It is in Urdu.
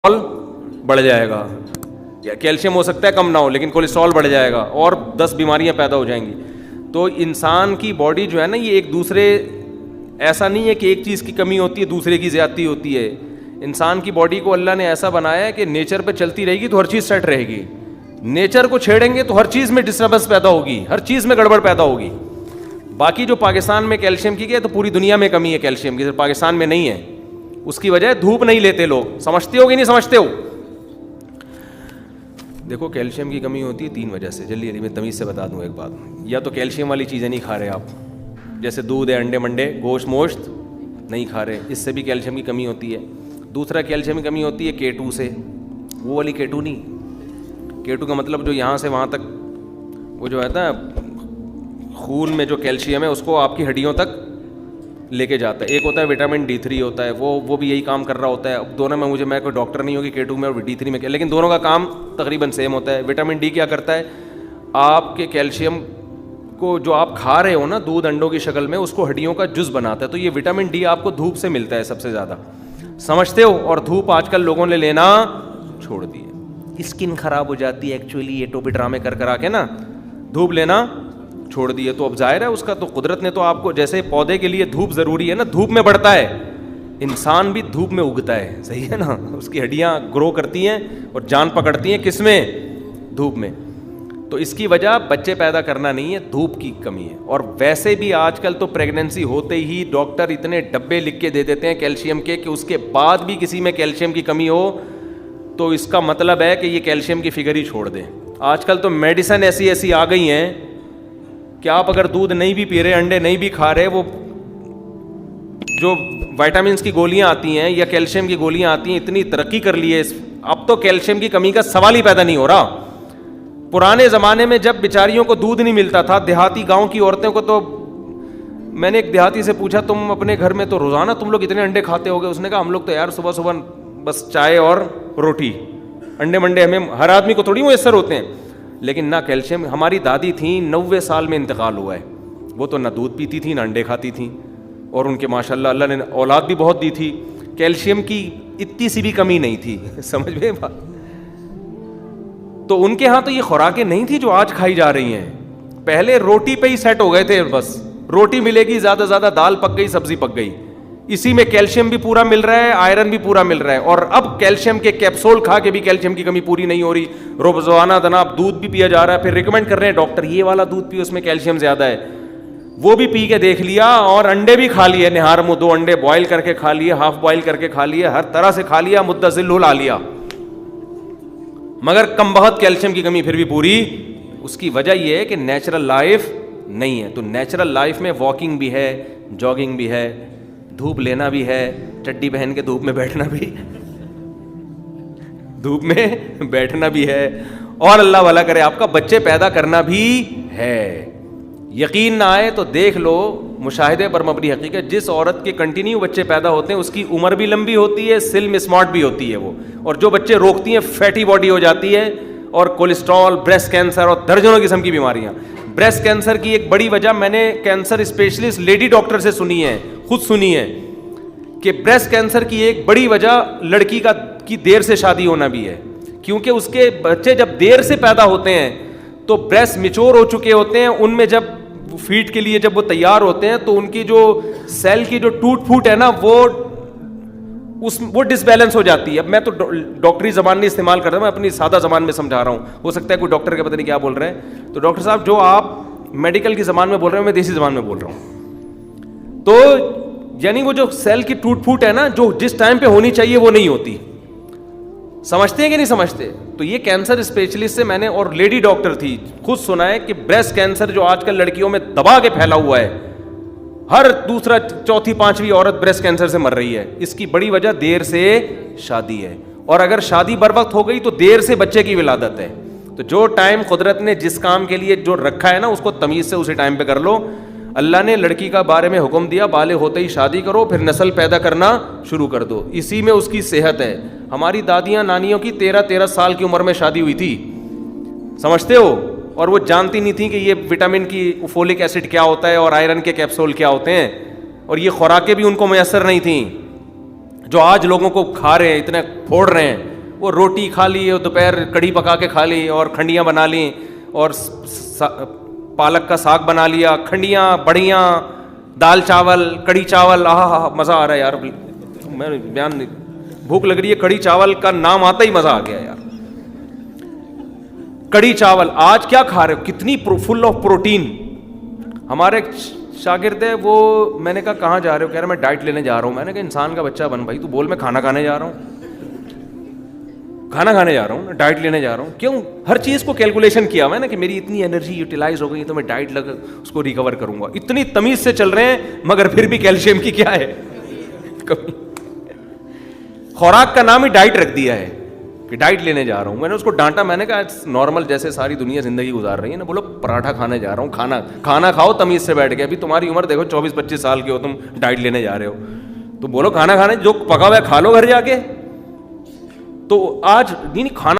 بڑھ جائے گا, یا کیلشیم ہو سکتا ہے کم نہ ہو لیکن کولیسٹرول بڑھ جائے گا اور 10 بیماریاں پیدا ہو جائیں گی. تو انسان کی باڈی جو ہے نا, یہ ایک دوسرے, ایسا نہیں ہے کہ ایک چیز کی کمی ہوتی ہے دوسرے کی زیادتی ہوتی ہے. انسان کی باڈی کو اللہ نے ایسا بنایا ہے کہ نیچر پہ چلتی رہے گی تو ہر چیز سیٹ رہے گی, نیچر کو چھیڑیں گے تو ہر چیز میں ڈسٹربنس پیدا ہوگی, ہر چیز میں گڑبڑ پیدا ہوگی. باقی جو پاکستان میں کیلشیم کی ہے تو پوری دنیا میں کمی ہے کیلشیم کی, صرف پاکستان میں نہیں ہے. اس کی وجہ دھوپ نہیں لیتے لوگ. سمجھتے ہو کہ نہیں سمجھتے ہو؟ دیکھو کیلشیم کی کمی ہوتی ہے 3 وجہ سے. جلدی جلدی میں تمیز سے بتا دوں ایک بات. یا تو کیلشیم والی چیزیں نہیں کھا رہے آپ, جیسے دودھ ہے, انڈے منڈے, گوشت موشت نہیں کھا رہے, اس سے بھی کیلشیم کی کمی ہوتی ہے. دوسرا کیلشیم کی کمی ہوتی ہے K2 سے. وہ والی K2 نہیں, K2 کا مطلب جو یہاں سے وہاں تک وہ جو ہے نا خون میں جو کیلشیم ہے اس کو آپ کی ہڈیوں تک لے کے جاتا ہے. ایک ہوتا ہے وٹامن D3 ہوتا ہے, وہ بھی یہی کام کر رہا ہوتا ہے. اب دونوں میں میں کوئی ڈاکٹر نہیں ہوگی K2 میں اور D3 میں, لیکن دونوں کا کام تقریباً سیم ہوتا ہے. وٹامن D کیا کرتا ہے, آپ کے کیلشیم کو جو آپ کھا رہے ہو نا دودھ انڈوں کی شکل میں, اس کو ہڈیوں کا جز بناتا ہے. تو یہ وٹامن D آپ کو دھوپ سے ملتا ہے سب سے زیادہ, سمجھتے ہو؟ اور دھوپ آج کل لوگوں نے لینا چھوڑ دی ہے, اسکن خراب ہو جاتی ہے ایکچولی یہ ٹوپی ڈرامے کر کے نا, دھوپ لینا چھوڑ دی ہے. تو اب ظاہر ہے اس کا تو قدرت نے تو آپ کو, جیسے پودے کے لیے دھوپ ضروری ہے نا, دھوپ میں بڑھتا ہے, انسان بھی دھوپ میں اگتا ہے, صحیح ہے نا, اس کی ہڈیاں گرو کرتی ہیں اور جان پکڑتی ہیں کس میں, دھوپ میں. تو اس کی وجہ بچے پیدا کرنا نہیں ہے, دھوپ کی کمی ہے. اور ویسے بھی آج کل تو پریگننسی ہوتے ہی ڈاکٹر اتنے ڈبے لکھ کے دے دیتے ہیں کیلشیم کے کہ اس کے بعد بھی کسی میں کیلشیم کی کمی ہو تو اس کا مطلب ہے کہ یہ کیلشیم کی فگر ہی چھوڑ دیں. آج کل تو میڈیسن ایسی آ گئی ہیں کہ آپ اگر دودھ نہیں بھی پی رہے, انڈے نہیں بھی کھا رہے, وہ جو وائٹامنس کی گولیاں آتی ہیں یا کیلشیم کی گولیاں آتی ہیں, اتنی ترقی کر لی ہے اب تو کیلشیم کی کمی کا سوال ہی پیدا نہیں ہو رہا. پرانے زمانے میں جب بیچاریوں کو دودھ نہیں ملتا تھا, دیہاتی گاؤں کی عورتوں کو, تو میں نے ایک دیہاتی سے پوچھا تم اپنے گھر میں تو روزانہ تم لوگ اتنے انڈے کھاتے ہو گے؟ اس نے کہا ہم لوگ تو یار صبح بس چائے اور روٹی, انڈے منڈے ہمیں ہر آدمی کو تھوڑی میسر ہوتے ہیں. لیکن نہ کیلشیم, ہماری دادی تھیں 90 سال میں انتقال ہوا ہے, وہ تو نہ دودھ پیتی تھی نہ انڈے کھاتی تھیں, اور ان کے ماشاءاللہ اللہ نے اولاد بھی بہت دی تھی. کیلشیم کی اتنی سی بھی کمی نہیں تھی, سمجھ میں بات. تو ان کے ہاں تو یہ خوراکیں نہیں تھی جو آج کھائی جا رہی ہیں. پہلے روٹی پہ ہی سیٹ ہو گئے تھے, بس روٹی ملے گی, زیادہ زیادہ دال پک گئی, سبزی پک گئی, اسی میں کیلشیم بھی پورا مل رہا ہے, آئرن بھی پورا مل رہا ہے. اور اب کیلشیم کے کیپسول کھا کے بھی کیلشیم کی کمی پوری نہیں ہو رہی. روزانہ جناب دودھ بھی پیا جا رہا ہے, پھر ریکمینڈ کر رہے ہیں ڈاکٹر یہ والا دودھ پیو, اس میں کیلشیم زیادہ ہے. وہ بھی پی کے دیکھ لیا, اور انڈے بھی کھا لیے, نہار منہ 2 انڈے بوائل کر کے کھا لیے, ہاف بوائل کر کے کھا لیے, ہر طرح سے کھا لیا, مدذل لا لیا, مگر کم بہت کیلشیم کی کمی پھر بھی پوری. اس کی وجہ یہ ہے کہ نیچرل لائف نہیں ہے. تو نیچرل لائف میں واکنگ بھی ہے, جاگنگ بھی ہے, دھوپ لینا بھی ہے, چڈی پہن کے دھوپ میں بیٹھنا بھی, دھوپ میں بیٹھنا بھی ہے, اور اللہ والا کرے آپ کا بچے پیدا کرنا بھی ہے. یقین نہ آئے تو دیکھ لو, مشاہدے پر مبنی حقیقت, جس عورت کے کنٹینیو بچے پیدا ہوتے ہیں اس کی عمر بھی لمبی ہوتی ہے, سلم اسمارٹ بھی ہوتی ہے وہ, اور جو بچے روکتی ہیں فیٹی باڈی ہو جاتی ہے, اور کولیسٹرول, بریسٹ کینسر اور درجنوں قسم کی بیماریاں. بریسٹ کینسر کی ایک بڑی وجہ میں نے کینسر اسپیشلسٹ لیڈی ڈاکٹر سے سنی ہے, خود سنی ہے, کہ بریسٹ کینسر کی ایک بڑی وجہ لڑکی کی دیر سے شادی ہونا بھی ہے. کیونکہ اس کے بچے جب دیر سے پیدا ہوتے ہیں تو بریسٹ میچور ہو چکے ہوتے ہیں, ان میں جب فیڈ کے لیے جب وہ تیار ہوتے ہیں تو ان کی جو سیل کی جو ٹوٹ پھوٹ ہے نا وہ ڈس بیلنس ہو جاتی ہے. اب میں تو ڈاکٹری زبان نہیں استعمال کرتا, میں اپنی سادہ زبان میں سمجھا رہا ہوں, ہو سکتا ہے کوئی ڈاکٹر کے پتہ نہیں کیا بول رہے ہیں. تو ڈاکٹر صاحب جو آپ میڈیکل کی زبان میں بول رہے ہیں میں دیسی زبان میں بول رہا ہوں. تو یعنی وہ جو سیل کی ٹوٹ پھوٹ ہے نا, جو جس ٹائم پہ ہونی چاہیے وہ نہیں ہوتی. سمجھتے ہیں کہ نہیں سمجھتے؟ تو یہ کینسر اسپیشلسٹ سے میں نے, اور لیڈی ڈاکٹر تھی, خود سنا ہے کہ بریسٹ کینسر جو آج کل لڑکیوں میں دبا کے پھیلا ہوا ہے, ہر دوسرا چوتھی پانچویں عورت بریسٹ کینسر سے مر رہی ہے. اس کی بڑی وجہ دیر سے شادی ہے, اور اگر شادی بر وقت ہو گئی تو دیر سے بچے کی ولادت ہے. تو جو ٹائم قدرت نے جس کام کے لیے جو رکھا ہے نا, اس کو تمیز سے اسی ٹائم پہ کر لو. اللہ نے لڑکی کا بارے میں حکم دیا, بالغ ہوتے ہی شادی کرو, پھر نسل پیدا کرنا شروع کر دو, اسی میں اس کی صحت ہے. ہماری دادیاں نانیوں کی 13 سال کی عمر میں شادی ہوئی تھی, سمجھتے ہو, اور وہ جانتی نہیں تھیں کہ یہ وٹامن کی فولک ایسڈ کیا ہوتا ہے اور آئرن کے کیپسول کیا ہوتے ہیں, اور یہ خوراکیں بھی ان کو میسر نہیں تھیں جو آج لوگوں کو کھا رہے ہیں, اتنے پھوڑ رہے ہیں. وہ روٹی کھا لی اور دوپہر کڑھی پکا کے کھا لی اور کھنڈیاں بنا لیں اور پالک کا ساگ بنا لیا, کھنڈیاں, بڑیاں, دال چاول, کڑھی چاول, آہا مزہ آ رہا ہے یار, میں بیان نہیں, بھوک لگ رہی ہے, کڑھی چاول کا نام آتا ہی مزہ آ گیا یار. کڑھی چاول آج کیا کھا رہے ہو, کتنی فل آف پروٹین. ہمارے ایک شاگرد ہے, وہ میں نے کہا کہاں جا رہے ہو, کہہ رہے میں ڈائٹ لینے جا رہا ہوں. میں نے کہا انسان کا بچہ بن بھائی, تو بول میں کھانا کھانے جا رہا ہوں, کھانا کھانے جا رہا ہوں, ڈائٹ لینے جا رہا ہوں. کیوں؟ ہر چیز کو کیلکولیشن کیا میں نے کہ میری اتنی انرجی یوٹیلائز ہو گئی تو میں ڈائٹ اس کو ریکور کروں گا. اتنی تمیز سے چل رہے ہیں مگر پھر بھی کیلشیم کی کیا ہے کمی. خوراک کا نام ہی ڈائٹ رکھ دیا ہے کہ ڈائٹ لینے جا رہا ہوں. میں نے اس کو ڈانٹا, میں نے کہا نارمل جیسے ساری دنیا زندگی گزار رہی ہے نا, بولو پراٹھا کھانے جا رہا ہوں, کھانا کھاؤ تمیز سے بیٹھ کے. ابھی تمہاری عمر دیکھو 24-25 سال کی ہو, تم ڈائٹ لینے جا رہے ہو, تو بولو کھانا کھانے جو پکا ہوا ہے کھا لو گھر جا کے. تو آج نہیں کھانا